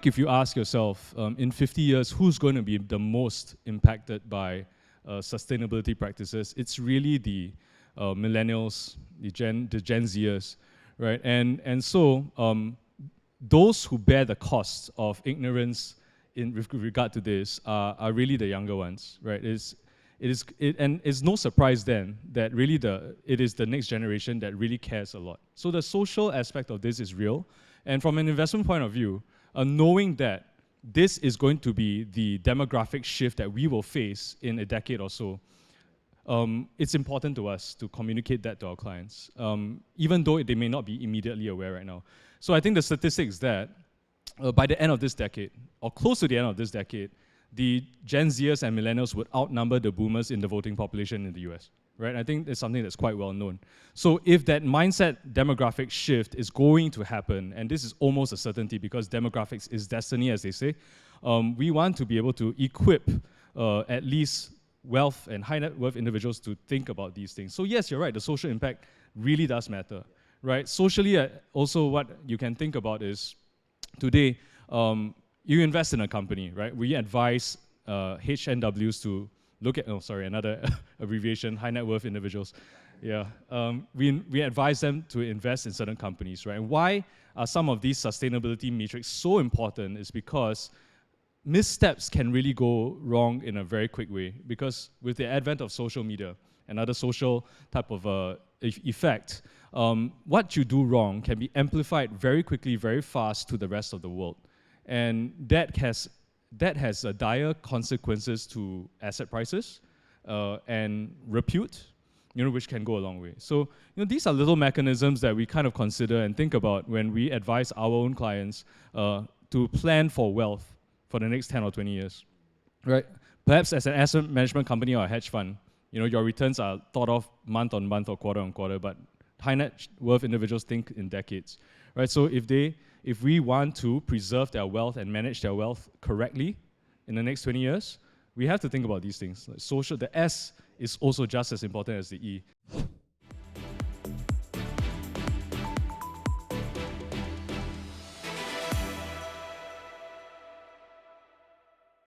If you ask yourself, in 50 years, who's going to be the most impacted by sustainability practices? It's really the millennials, the Gen Zers, right? And so those who bear the cost of ignorance with regard to this are really the younger ones, right? And it's no surprise then that really it is the next generation that really cares a lot. So the social aspect of this is real, and from an investment point of view, knowing that this is going to be the demographic shift that we will face in a decade or so, it's important to us to communicate that to our clients, even though they may not be immediately aware right now. So I think the statistics that by the end of this decade, or close to the end of this decade, the Gen Zers and millennials would outnumber the boomers in the voting population in the US, right? I think it's something that's quite well known. So if that mindset demographic shift is going to happen, and this is almost a certainty because demographics is destiny, as they say, we want to be able to equip at least wealth and high net worth individuals to think about these things. So yes, you're right, the social impact really does matter, right? Socially, also what you can think about is, today, you invest in a company, right? We advise HNWs to look at, another abbreviation, high net worth individuals. Yeah, we advise them to invest in certain companies, right? And why are some of these sustainability metrics so important is because missteps can really go wrong in a very quick way, because with the advent of social media and other social type of effect, what you do wrong can be amplified very quickly, very fast to the rest of the world. And that has dire consequences to asset prices and repute, which can go a long way. So these are little mechanisms that we kind of consider and think about when we advise our own clients to plan for wealth for the next 10 or 20 years, right? Perhaps as an asset management company or a hedge fund, your returns are thought of month on month or quarter on quarter, but high net worth individuals think in decades, right? So if we want to preserve their wealth and manage their wealth correctly in the next 20 years, we have to think about these things. Like the S is also just as important as the E.